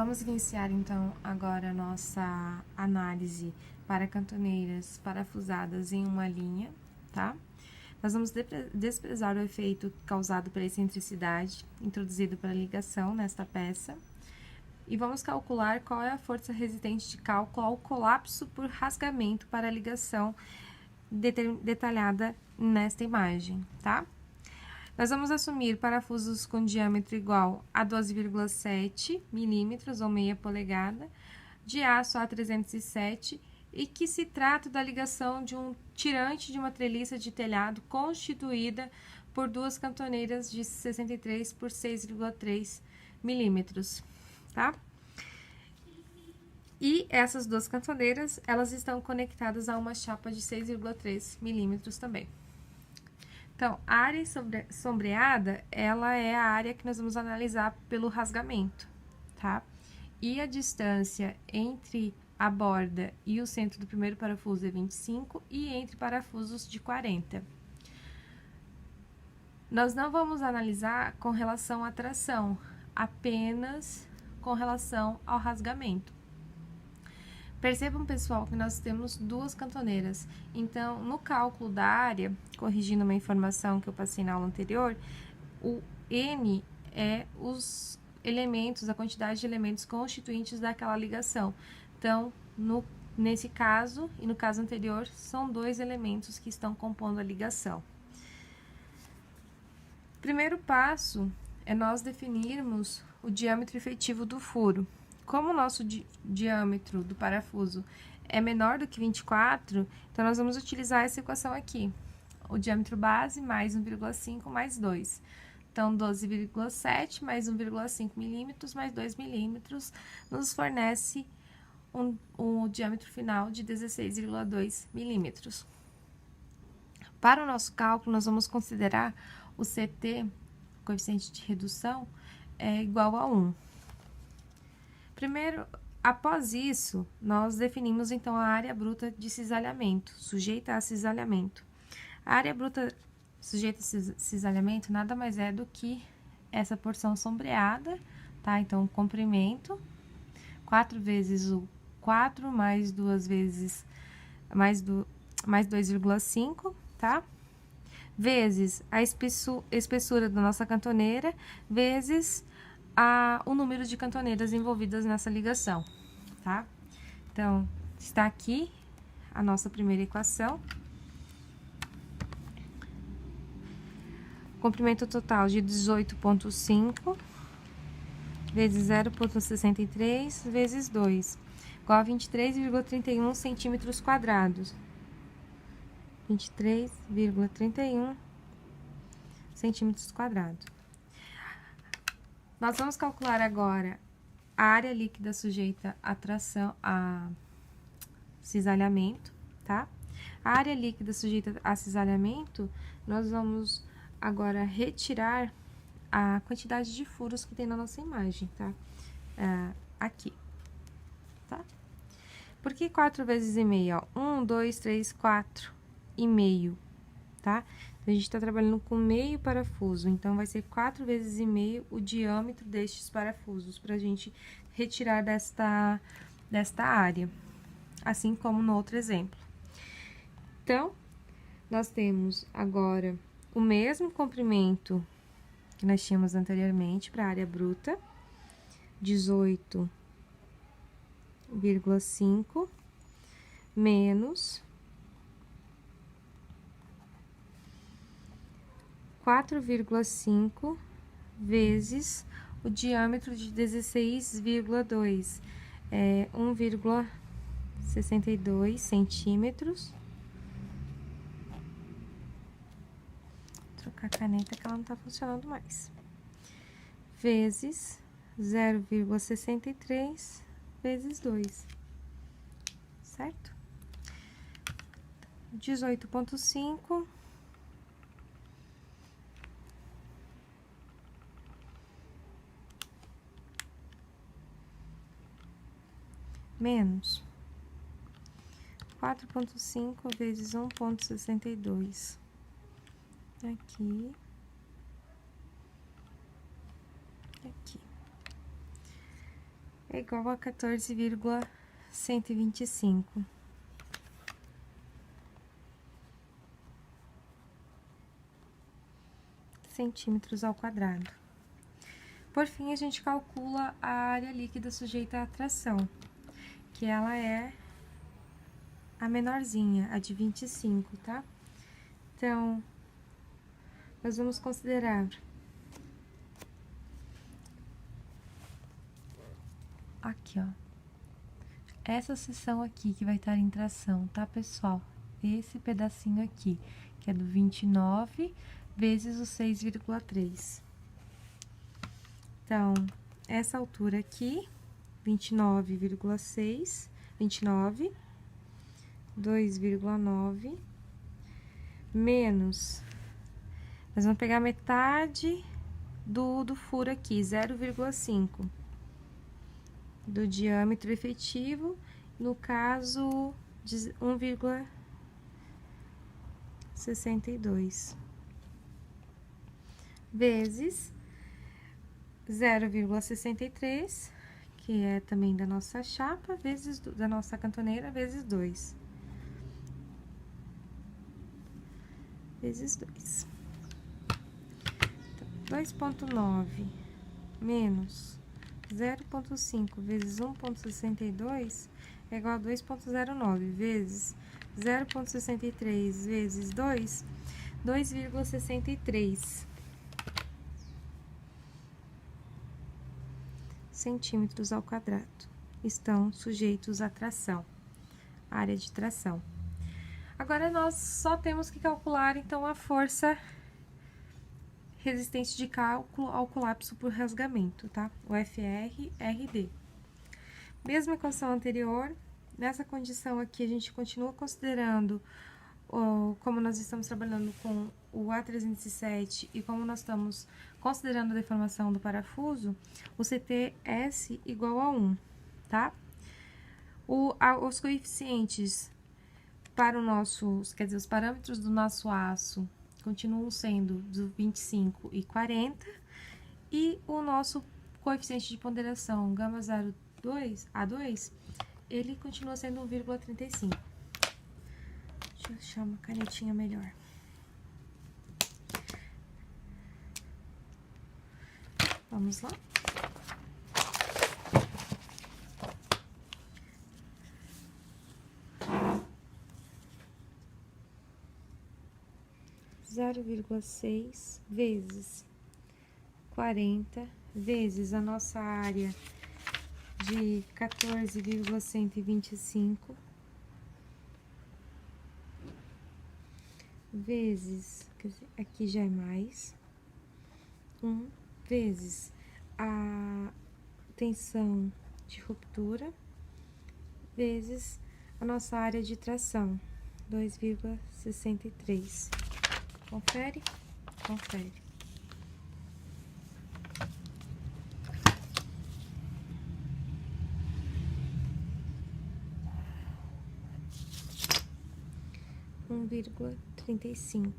Vamos iniciar, então, agora a nossa análise para cantoneiras parafusadas em uma linha, tá? Nós vamos desprezar o efeito causado pela excentricidade, introduzido pela ligação nesta peça, e vamos calcular qual é a força resistente de cálculo ao colapso por rasgamento para a ligação detalhada nesta imagem, tá? Nós vamos assumir parafusos com diâmetro igual a 12,7 milímetros ou meia polegada, de aço A307, e que se trata da ligação de um tirante de uma treliça de telhado constituída por duas cantoneiras de 63 por 6,3 milímetros, tá? E essas duas cantoneiras, elas estão conectadas a uma chapa de 6,3 milímetros também. Então, a área sombreada, ela é a área que nós vamos analisar pelo rasgamento, tá? E a distância entre a borda e o centro do primeiro parafuso é 25 e entre parafusos de 40. Nós não vamos analisar com relação à tração, apenas com relação ao rasgamento. Percebam, pessoal, que nós temos duas cantoneiras. Então, no cálculo da área, corrigindo uma informação que eu passei na aula anterior, o N é os elementos, a quantidade de elementos constituintes daquela ligação. Então, nesse caso e no caso anterior, são dois elementos que estão compondo a ligação. Primeiro passo é nós definirmos o diâmetro efetivo do furo. Como o nosso diâmetro do parafuso é menor do que 24, então nós vamos utilizar essa equação aqui. O diâmetro base mais 1,5 mais 2. Então, 12,7 mais 1,5 milímetros mais 2 milímetros nos fornece um diâmetro final de 16,2 milímetros. Para o nosso cálculo, nós vamos considerar o CT, coeficiente de redução, é igual a 1. Primeiro, após isso, nós definimos, então, a área bruta de cisalhamento, sujeita a cisalhamento. A área bruta sujeita a cisalhamento nada mais é do que essa porção sombreada, tá? Então, o comprimento, 4 vezes o 4, mais 2 vezes, mais 2,5, tá? Vezes a espessura da nossa cantoneira, vezes o número de cantoneiras envolvidas nessa ligação, tá? Então, está aqui a nossa primeira equação. Comprimento total de 18,5 vezes 0,63 vezes 2, igual a 23,31 centímetros quadrados. 23,31 centímetros quadrados. Nós vamos calcular agora a área líquida sujeita à tração, a cisalhamento, tá? A área líquida sujeita a cisalhamento, nós vamos agora retirar a quantidade de furos que tem na nossa imagem, tá? Aqui, tá? Por que 4 vezes e meio? 1, 2, 3, 4 e meio, tá? A gente está trabalhando com meio parafuso, então, vai ser 4 vezes e meio o diâmetro destes parafusos, para a gente retirar desta área, assim como no outro exemplo. Então, nós temos agora o mesmo comprimento que nós tínhamos anteriormente para a área bruta, 18,5 menos 4,5 vezes o diâmetro de 16,2, 1,62 centímetros. Vou trocar a caneta que ela não tá funcionando mais. Vezes 0,63 vezes 2, certo? 18,5 menos 4,5 vezes 1,62. Aqui. Aqui. é igual a 14,125. Centímetros ao quadrado. Por fim, a gente calcula a área líquida sujeita à atração, que ela é a menorzinha, a de 25, tá? Então, nós vamos considerar aqui, ó, essa seção aqui que vai estar em tração, tá, pessoal? Esse pedacinho aqui, que é do 29 vezes o 6,3. Então, essa altura aqui, 29,6, 29, 2,9, menos, nós vamos pegar metade do furo aqui, 0,5, do diâmetro efetivo, no caso, de 1,62, vezes 0,63, que é também da nossa chapa, vezes da nossa cantoneira, vezes 2. Vezes 2. Então, 2,9 menos 0,5 vezes 1,62 é igual a 2,09 vezes 0,63 vezes 2, 2,63 centímetros ao quadrado. Estão sujeitos à tração, área de tração. Agora, nós só temos que calcular, então, a força resistente de cálculo ao colapso por rasgamento, tá? O FR-RD. Mesma equação anterior, nessa condição aqui, a gente continua considerando, como nós estamos trabalhando com o A307 e como nós estamos considerando a deformação do parafuso, o CTS igual a 1, tá? Os coeficientes para o nosso, quer dizer, os parâmetros do nosso aço continuam sendo do 25 e 40, e o nosso coeficiente de ponderação gama 0,2, A2, ele continua sendo 1,35. Deixa eu achar uma canetinha melhor. Vamos lá? Zero vírgula 6 vezes 40 vezes a nossa área de 14,125 vezes, quer dizer, aqui já é mais, 1 vezes a tensão de ruptura vezes a nossa área de tração, 2,63. Confere? Confere. Um 1,35,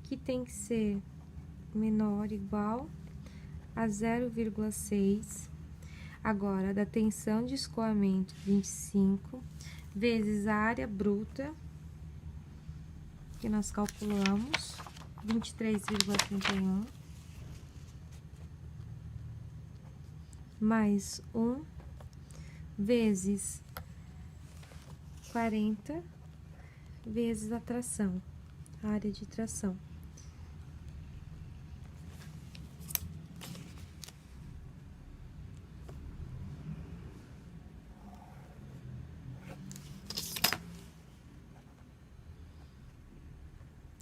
que tem que ser menor ou igual a 0,6. Agora, da tensão de escoamento 25 vezes a área bruta, que nós calculamos, 23,31, mais 1 vezes 40 vezes a tração, a área de tração.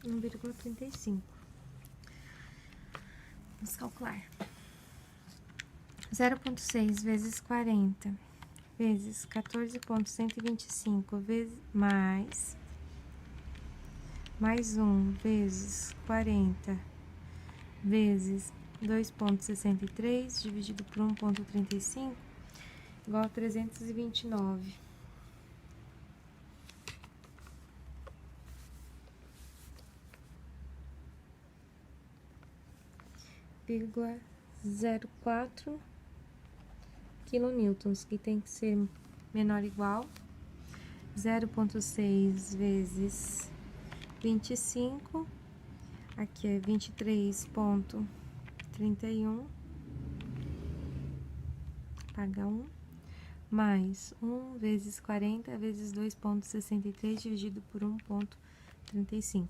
Um 1,35. Vamos calcular. 0,6 vezes 40 vezes 14,125 vezes mais 1 vezes 40 vezes 2,63 dividido por 1,35 igual a 329. Vírgula 04 quilonewtons, que tem que ser menor ou igual 0,6 vezes 25, aqui é 23,31, paga 1, mais 1 vezes 40 vezes 2,63 dividido por 1,35,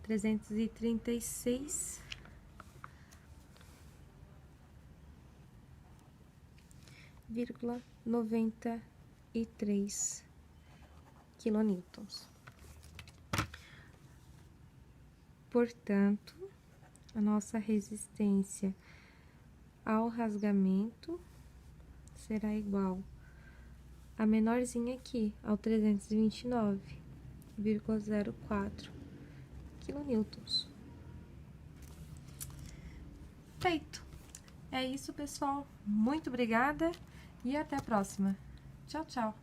336,93 quilonewtons. Portanto, a nossa resistência ao rasgamento será igual a menorzinha aqui, ao 329,04 quilonewtons. Feito! É isso, pessoal. Muito obrigada e até a próxima. Tchau, tchau!